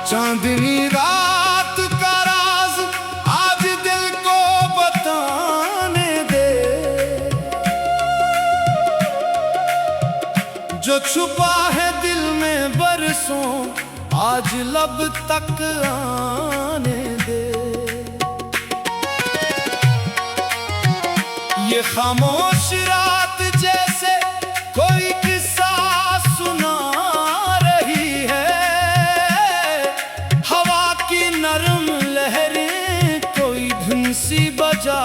चांदनी रात का राज आज दिल को बताने दे, जो छुपा है दिल में बरसों आज लब तक आने दे। ये खामोश रात जैसे कोई किस्सा सुना रही है, हवा की नरम लहरें कोई धुन सी बजा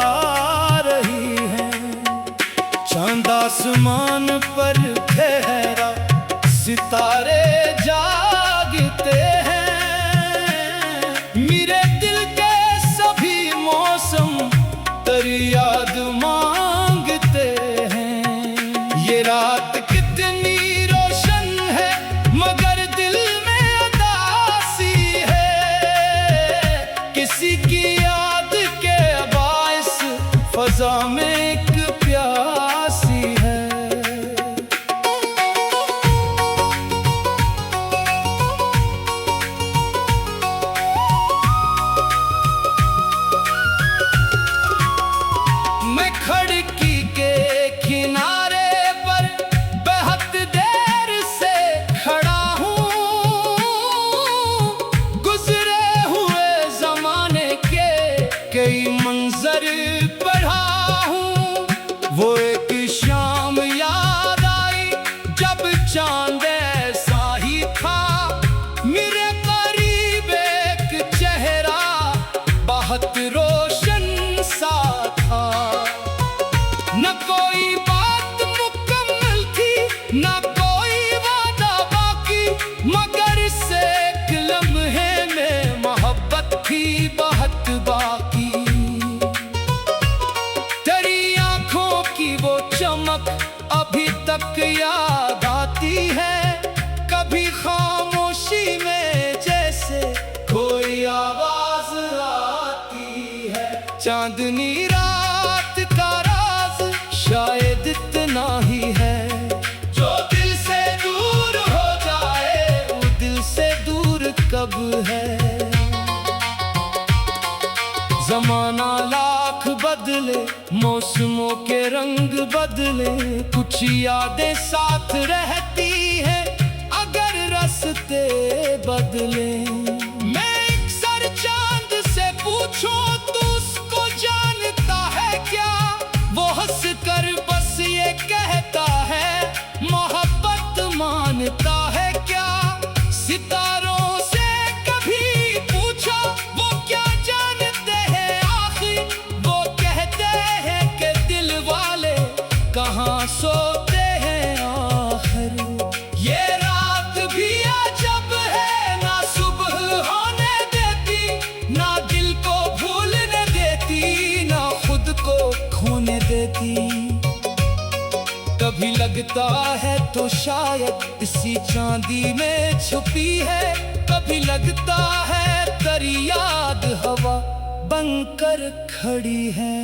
रही है। चांद आसमान पर ठहरा सितारे जागते हैं, मेरे दिल के सभी मौसम तेरी याद मांगते हैं। ये रात कितनी रोशन है मगर दिल में उदासी है, किसी की याद के बाइस फजा में एक प्यासी है। मैं खिड़की के किनारे पर बहुत देर से खड़ा हूँ, गुजरे हुए जमाने के कई मंजर पढ़ा हूँ। वो एक शाम याद आई जब चांद ऐसा ही था, मेरे करीब एक चेहरा बहुत रोशन सा था। न कोई बात मुकम्मल थी न कोई वादा बाकी, मगर इससे एक लम्हे में मोहब्बत थी बहुत बाकी। तेरी आंखों की वो चमक अभी तक याद आती है, कभी खामोशी में जैसे कोई आवाज आती है। चांदनी रात का राज शायद इतना ही है, जो दिल से दूर हो जाए वो दिल से दूर कब है। जमाना लाख बदले मौसमों के रंग बदले, कुछ यादें साथ रहती हैं अगर रास्ते बदले। मैं एक सर चांद से पूछूं तू उसको जानता है क्या, वो हंस कर बस ये कहता है मोहब्बत मानता है क्या। सितारों से कभी पूछा वो क्या जानते हैं आखिर, वो कहते हैं कि दिल वाले कहाँ सोते हैं आखिर। ये रात भी अजब है, ना सुबह होने देती ना दिल को भूलने देती ना खुद को खोने देती। कभी लगता है तो शायद इसी चांदी में छुपी है, कभी लगता है तेरी याद हवा बनकर खड़ी है।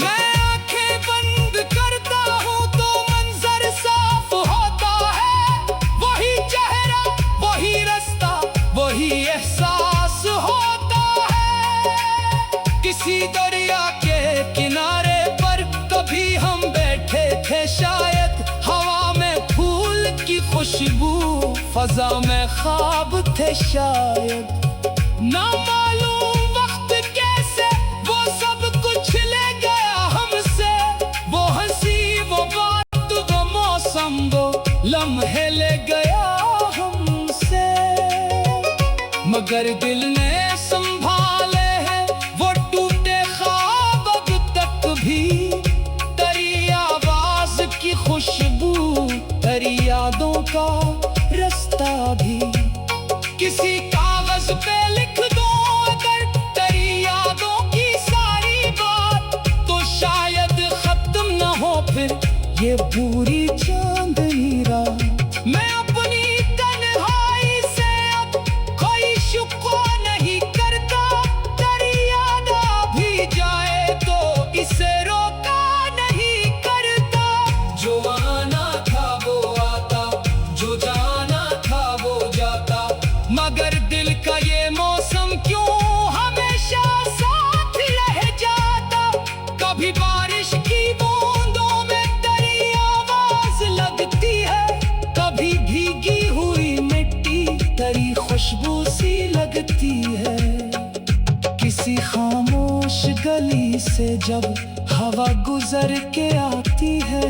मैं आंखें बंद करता हूँ तो मंजर साफ होता है, वही चेहरा वही रास्ता वही एहसास होता है। किसी दरिया के किनारे पर कभी हम बैठे थे शायद, हवा में फूल की खुशबू फजा में ख्वाब थे शायद। ना मालूम वक्त कैसे वो सब कुछ ले गया हमसे, वो हंसी वो बात वो मौसम वो लम्हे ले गया हमसे। मगर दिल ने संभाले हैं वो टूटे ख्वाब अब तक भी, तेरी आवाज की खुशबू तेरी यादों का रास्ता भी। किसी कागज पे लिख दो अगर तेरी यादों की सारी बात, तो शायद खत्म न हो फिर ये पूरी चांदनी रात। मैं अपनी तन्हाई से अब कोई शुक्र नहीं करता, तेरी याद आ भी जाए तो इसे रोका नहीं करता। जो आना था वो आता, जो जाना था वो जाता, मगर दिल जब हवा गुजर के आती है,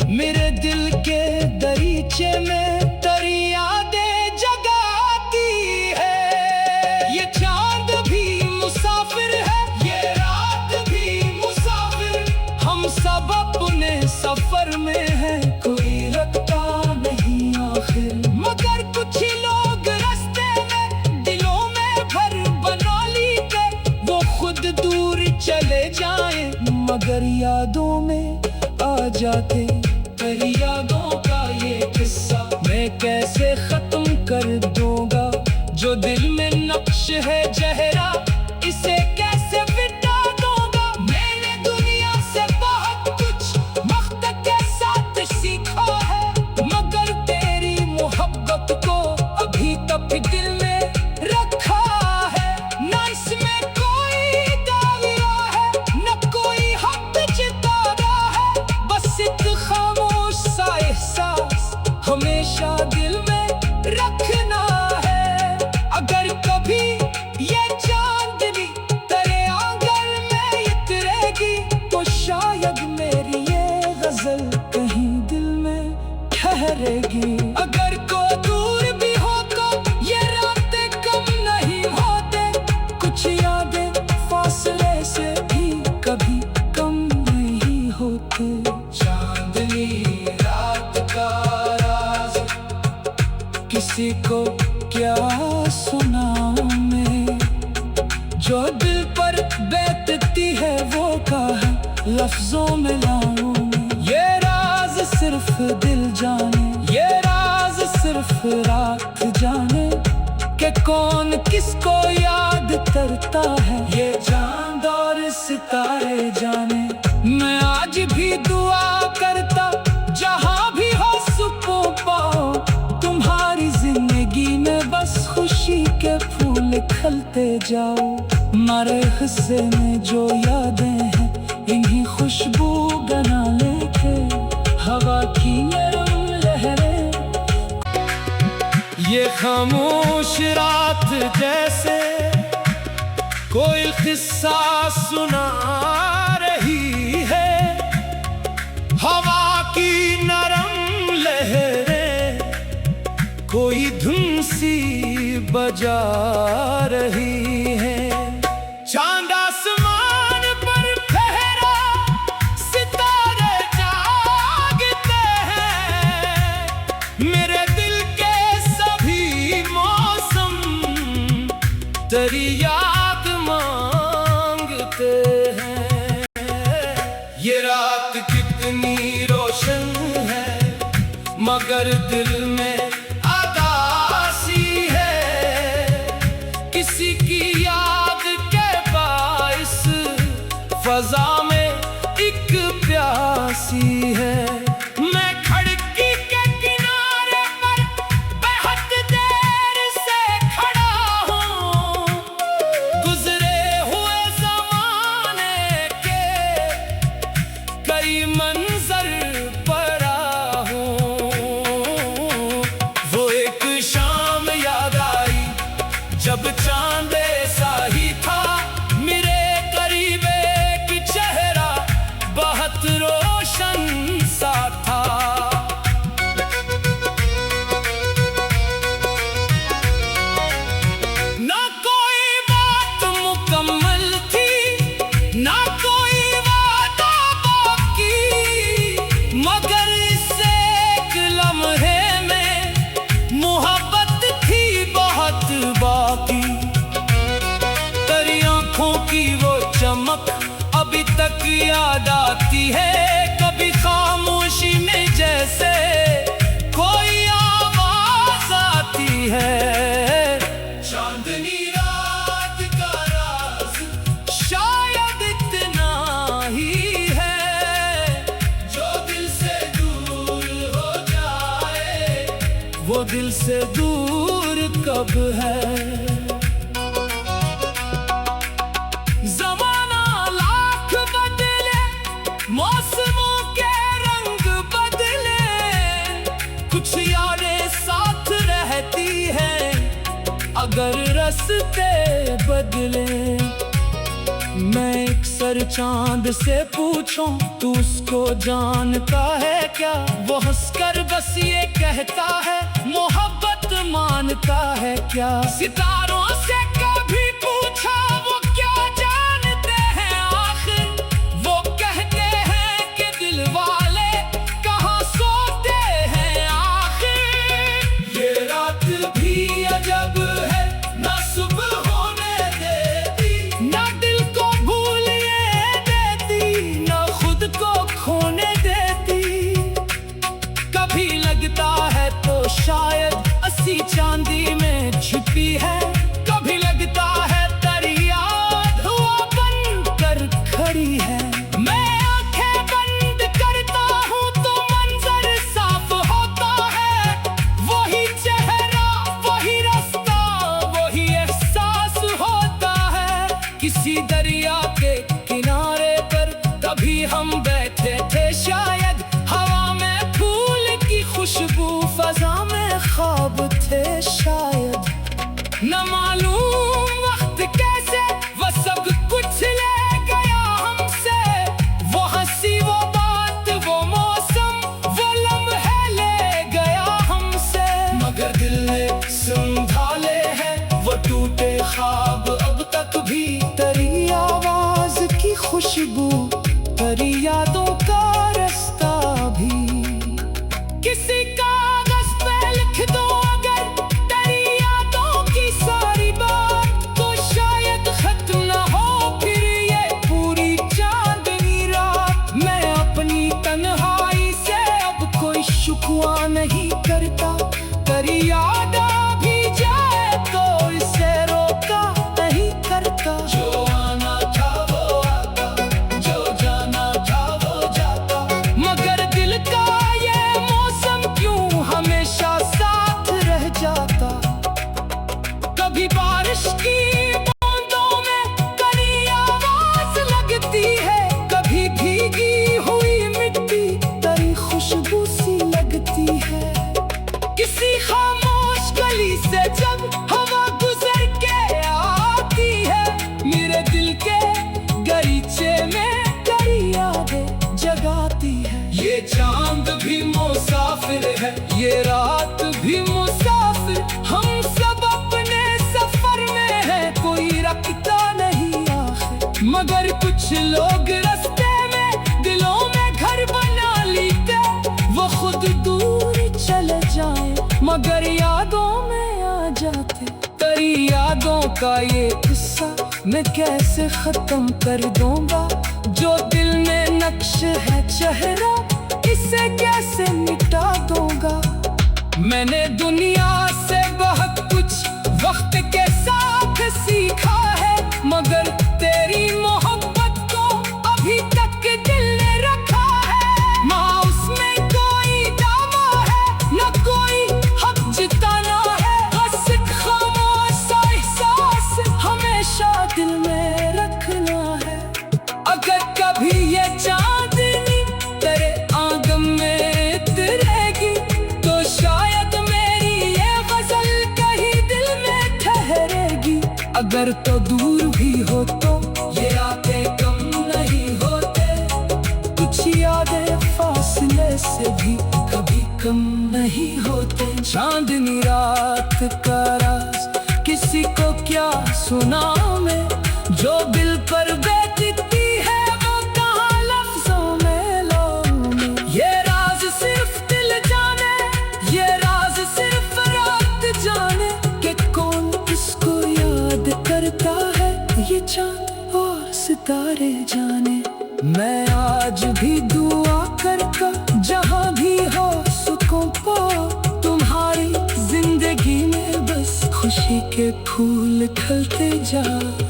मेरे दिल के दरीचे में तेरी यादें जगाती है। ये चांद भी मुसाफिर है, ये रात भी मुसाफिर, हम सब अपने सफर में हैं, कोई रखता नहीं आखिर। मगर कुछ लोग रास्ते में दिलों में घर बना लेते, वो खुद दूर चले जाएं मगर यादों में आ जाते। तेरी यादों का ये किस्सा मैं कैसे खत्म कर दूंगा, जो दिल में नक्श है जहरा इसे कैसे मिटा दूंगा। मैंने दुनिया से बहुत कुछ वक्त के साथ सीखा है, मगर तेरी मोहब्बत को अभी तक दिल में रखा है। ना इसमें कोई दाविया है, न कोई हक जिताना है, बस एक खामोश सा एहसास हमेशा दिल में रखना है। अगर कभी ये चांदनी तेरे आंगन में उतरेगी, तो शायद मेरी ये गजल कहीं दिल में ठहरेगी। अगर कोई दूर भी हो तो ये रातें कम नहीं होते, कुछ यादें फासले से भी कभी कम नहीं होते। चांदनी रात का राज किसी को क्या सुनाऊं मैं, जो दिल पर बैठती है वो कहा लफ्जों में लाऊं मैं। ये राज सिर्फ दिल जाने, ये राज सिर्फ रात जाने, कि कौन किसको याद करता है, ये चांद और सितारे जाने। मैं आज भी दुआ करता जहां भी हो सुकून पाओ, तुम्हारी जिंदगी में बस खुशी के फूल खिलते जाओ। हमारे हिस्से में जो यादें हैं इन्हीं खुशबू बना लेके हवा की नरम लहरें। ये खामोश रात जैसे कोई किस्सा सुना रही है, हवा की नरम लहरें कोई धुन सी बजा रही है। चांद आसमान पर ठहरा, सितारे जागते हैं, मेरे दिल के सभी मौसम तेरी याद मांगते हैं। ये रात कितनी रोशन है, मगर दिल में आदासी है, किसी की याद के बाइस फजा में एक प्यासी है। मैं खिड़की के किनारे पर बहुत देर से खड़ा हूँ, गुजरे हुए ज़माने के कई मंजर पड़ा हूँ। वो एक शाम याद आई जब चांद ऐसा ही था, मेरे करीब एक चेहरा बहुत रोशन सा था। ना कोई बात मुकम्मल थी, ना कोई वादा बाकी, मगर इस एक लम्हे में मोहब्बत थी बहुत बाकी। तेरी आंखों की वो चमक अभी तक याद आती है, कभी खामोशी में जैसे कोई आवाज आती है। चांदनी रात का राज शायद इतना ही है, जो दिल से दूर हो जाए वो दिल से दूर कब है। जमाना लाख बदले, मौसमों के रंग बदले, कुछ यादें साथ रहती हैं अगर रास्ते बदले। मैं एक सर चांद से पूछो तू उसको जानता है क्या, वो हंसकर बस ये कहता है मोहब्बत मानता है क्या। सितारों से कभी पूछा वो क्या जानते हैं आखिर, वो कहते हैं कि दिल वाले कहाँ सोते हैं आखिर। ये रात भी अजब है ना सुबह होने देती, ना दिल को भूलने देती, ना खुद को खोने देती। कभी लगता है तो शायद अस्सी चांदी में छुपी है, कभी लगता है दरिया धुआं बनकर खड़ी है। मैं आंखें बंद करता हूँ तो मंजर साफ होता है, वही चेहरा वही रास्ता वही एहसास होता है। किसी दरिया के किनारे पर कभी हम बैठे थे शायद, हवा में फूल की खुशबू फजा में ख्वाब थे शायद। न मालूम वक्त कैसे वो सब कुछ ले गया हमसे, वो हंसी वो बात वो मौसम वो लम्हे ले गया हमसे। मगर दिल ने संभाले हैं वो टूटे ख्वाब अब तक भी, तेरी आवाज की खुशबू तेरी यादों का रास्ता भी। किसी कागज पे लिख दो अगर तेरी यादों की सारी बात, तो शायद खत्म न हो फिर ये पूरी चांदनी रात। मैं अपनी तन्हाई से अब कोई शुक्वा नहीं करता, तेरी याद आ भी जाए तो इसे रोका नहीं करता। जो आना था वो आता, जो जाना था वो जाता, मगर दिल का ये मौसम क्यों हमेशा साथ रह जाता। कभी बारिश की बूंदों में कड़ी आवाज लगती है, कभी भीगी हुई मिट्टी तेरी खुशबू सी लगती है। किसी खामोश गली से जब हवा गुजर के आती है, मेरे दिल के गरीचे में तेरी यादें जगाती है। ये चांद भी मुसाफिर है ये रात भी मुसाफिर, हम सब अपने सफर में है कोई रखता नहीं आखिर। मगर कुछ लोग रास्ते में दिलों में घर बना लेते, वो खुद दूर चले जाए मगर यादों में आ जाते। तेरी यादों का ये किस्सा मैं कैसे खत्म कर दूंगा, जो दिल में नक्श है चेहरा इसे कैसे मिटा दूंगा। मैंने दुनिया से बहुत कुछ वक्त के साथ सीखा है, मगर तेरी मोहब्बत को अभी तक दिल ने रखा है। माँ उसमें कोई दावा है न कोई हक जिताना है, बस एक खामोश सा एहसास हमेशा दिल में रखना है। अगर कभी ये चांदनी तेरे आंगन में उतरेगी, तो शायद मेरी ये गजल कहीं दिल में ठहरेगी। अगर तो दूर भी हो तो ये रातें कम नहीं होते, कुछ यादें फासले से भी कभी कम नहीं होते। चांदनी रात का राज किसी को क्या सुनाऊं मैं, जो दिल पर बीतती है वो कहाँ लफ्जों में लाऊं मैं। ये राज सिर्फ दिल जाने, ये राज सिर्फ रात जाने, कि कौन किसको याद करता है ये चांद और सितारे जाने। मैं आज भी दुआ करता जहाँ भी हो सुकून पाओ, तुम्हारी जिंदगी में बस खुशी के फूल खिलते जाओ।